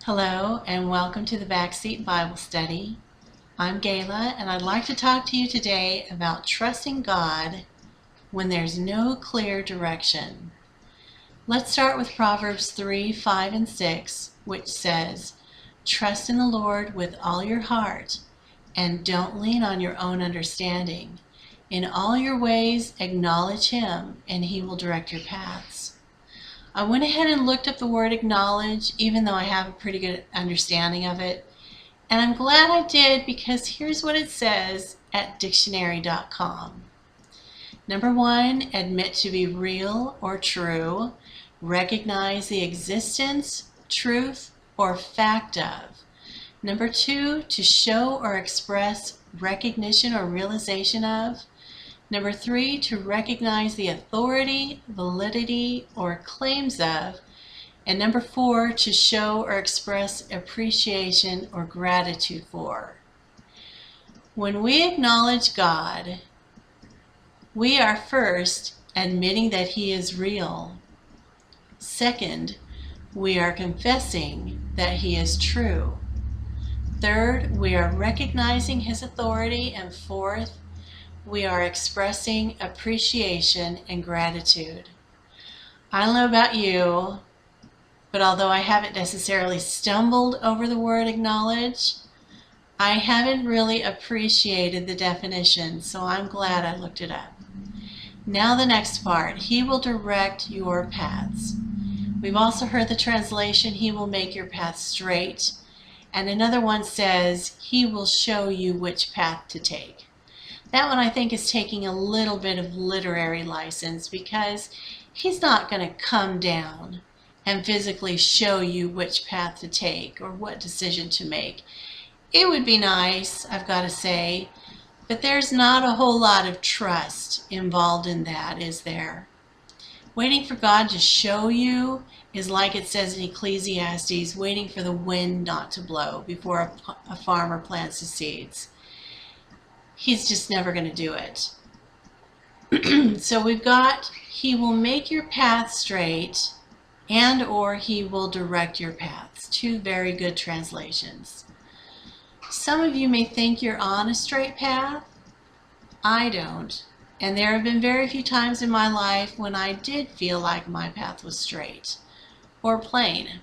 Hello and welcome to the Backseat Bible Study. I'm Gayla and I'd like to talk to you today about trusting God when there's no clear direction. Let's start with Proverbs 3, 5, and 6, which says, "Trust in the Lord with all your heart and don't lean on your own understanding. In all your ways acknowledge Him and He will direct your paths." I went ahead and looked up the word acknowledge, even though I have a pretty good understanding of it. And I'm glad I did because here's what it says at dictionary.com. Number 1, admit to be real or true. Recognize the existence, truth, or fact of. Number 2, to show or express recognition or realization of. Number 3, to recognize the authority, validity, or claims of. And number 4, to show or express appreciation or gratitude for. When we acknowledge God, we are first admitting that He is real. Second, we are confessing that He is true. Third, we are recognizing His authority. And fourth, we are expressing appreciation and gratitude. I don't know about you, but although I haven't necessarily stumbled over the word acknowledge, I haven't really appreciated the definition, so I'm glad I looked it up. Now the next part, He will direct your paths. We've also heard the translation, He will make your path straight, and another one says, He will show you which path to take. That one I think is taking a little bit of literary license because He's not going to come down and physically show you which path to take or what decision to make. It would be nice, I've got to say, but there's not a whole lot of trust involved in that, is there? Waiting for God to show you is like it says in Ecclesiastes, waiting for the wind not to blow before a farmer plants his seeds. He's just never going to do it. So we've got, He will make your path straight and or He will direct your paths. Two very good translations. Some of you may think you're on a straight path. I don't. And there have been very few times in my life when I did feel like my path was straight or plain.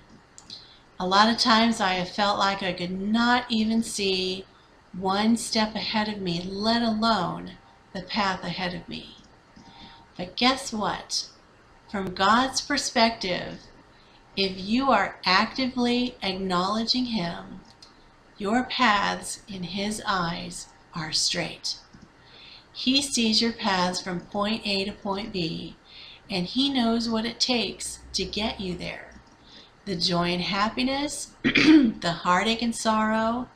A lot of times I have felt like I could not even see one step ahead of me, let alone the path ahead of me. But guess what? From God's perspective, if you are actively acknowledging Him, your paths in His eyes are straight. He sees your paths from point A to point B, and He knows what it takes to get you there. The joy and happiness, the heartache and sorrow,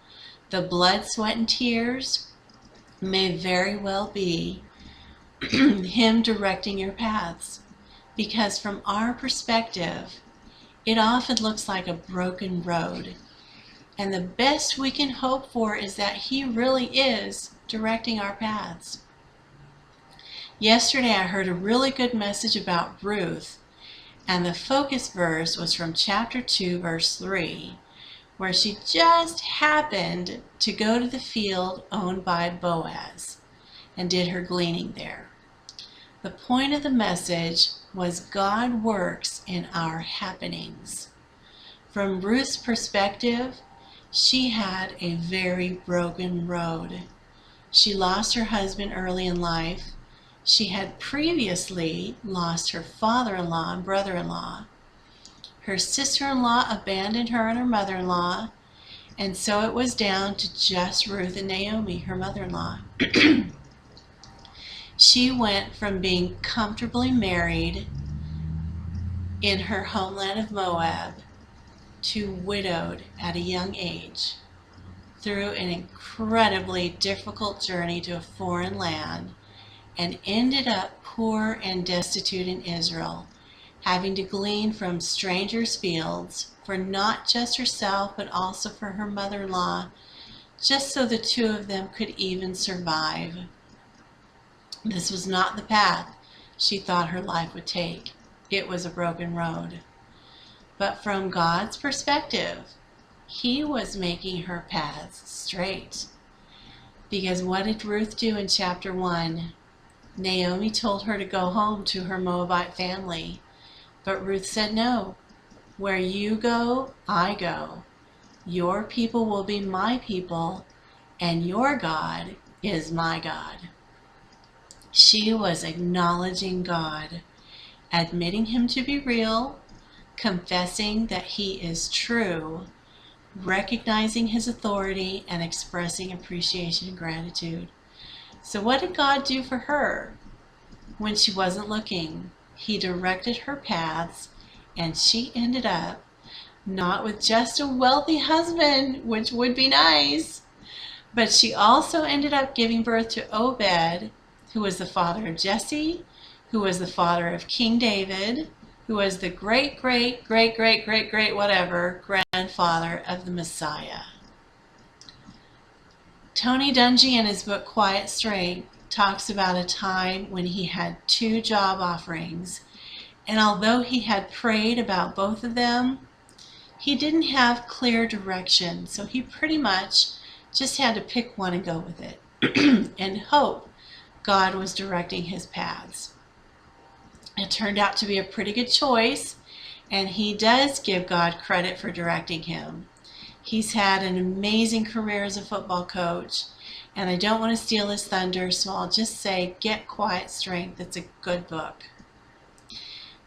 the blood, sweat, and tears may very well be Him directing your paths, because from our perspective, it often looks like a broken road. And the best we can hope for is that He really is directing our paths. Yesterday I heard a really good message about Ruth, and the focus verse was from chapter 2, verse 3. Where she just happened to go to the field owned by Boaz and did her gleaning there. The point of the message was God works in our happenings. From Ruth's perspective, she had a very broken road. She lost her husband early in life. She had previously lost her father-in-law and brother-in-law. Her sister-in-law abandoned her and her mother-in-law, and so it was down to just Ruth and Naomi, her mother-in-law. She went from being comfortably married in her homeland of Moab to widowed at a young age through an incredibly difficult journey to a foreign land, and ended up poor and destitute in Israel, having to glean from strangers' fields for not just herself but also for her mother-in-law, just so the two of them could even survive. This was not the path she thought her life would take. It was a broken road. But from God's perspective, He was making her paths straight. Because what did Ruth do in chapter 1? Naomi told her to go home to her Moabite family. But Ruth said, no, where you go, I go. Your people will be my people, and your God is my God. She was acknowledging God, admitting him to be real, confessing that he is true, recognizing his authority, and expressing appreciation and gratitude. So what did God do for her? When she wasn't looking, he directed her paths, and she ended up not with just a wealthy husband, which would be nice, but she also ended up giving birth to Obed, who was the father of Jesse, who was the father of King David, who was the great whatever grandfather of the Messiah. Tony Dungy, in his book Quiet Strength, talks about a time when he had 2 job offerings, and although he had prayed about both of them, he didn't have clear direction, so he pretty much just had to pick one and go with it and hope God was directing his paths. It turned out to be a pretty good choice, and he does give God credit for directing him. He's had an amazing career as a football coach, and I don't want to steal his thunder, so I'll just say get Quiet Strength. It's a good book.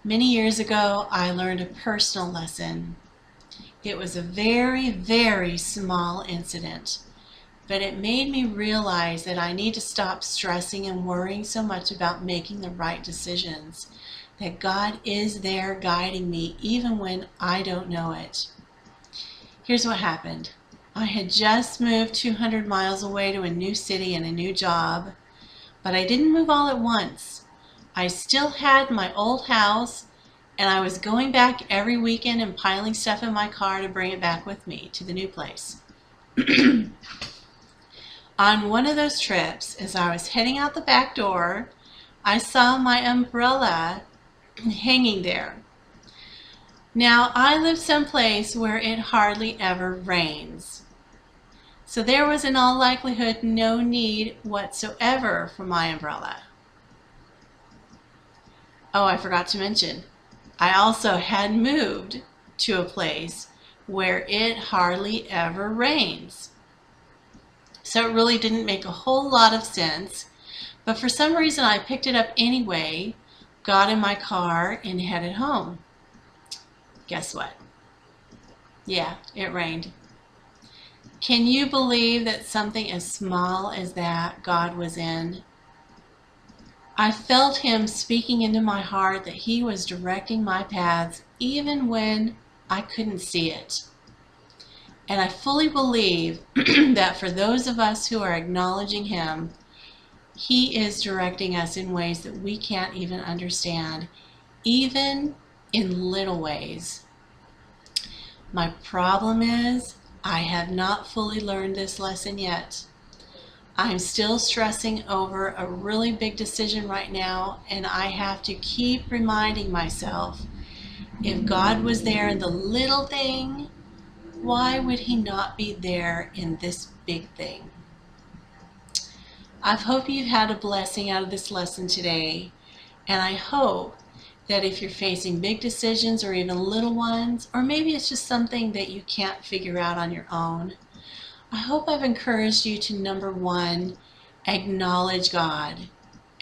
Many years ago, I learned a personal lesson. It was a very small incident, but it made me realize that I need to stop stressing and worrying so much about making the right decisions, that God is there guiding me even when I don't know it. Here's what happened. I had just moved 200 miles away to a new city and a new job, but I didn't move all at once. I still had my old house, and I was going back every weekend and piling stuff in my car to bring it back with me to the new place. On one of those trips, as I was heading out the back door, I saw my umbrella hanging there. Now, I live someplace where it hardly ever rains, so there was in all likelihood no need whatsoever for my umbrella. Oh, I forgot to mention, I also had moved to a place where it hardly ever rains. So it really didn't make a whole lot of sense, but for some reason I picked it up anyway, got in my car, and headed home. Guess what? Yeah, it rained. Can you believe that something as small as that God was in? I felt him speaking into my heart that he was directing my paths even when I couldn't see it. And I fully believe that for those of us who are acknowledging him, he is directing us in ways that we can't even understand, even in little ways. My problem is I have not fully learned this lesson yet. I'm still stressing over a really big decision right now, and I have to keep reminding myself, if God was there in the little thing, why would he not be there in this big thing? I hope you've had a blessing out of this lesson today, and I hope that if you're facing big decisions or even little ones, or maybe it's just something that you can't figure out on your own, I hope I've encouraged you to, number one, acknowledge God.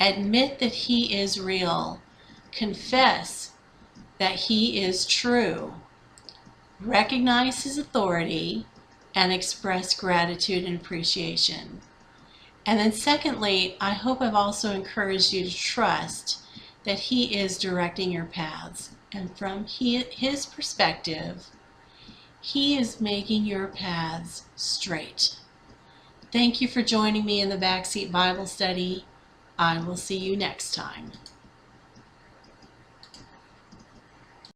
Admit that he is real. Confess that he is true. Recognize his authority and express gratitude and appreciation. And then secondly, I hope I've also encouraged you to trust that he is directing your paths. And from his perspective, he is making your paths straight. Thank you for joining me in the Backseat Bible Study. I will see you next time.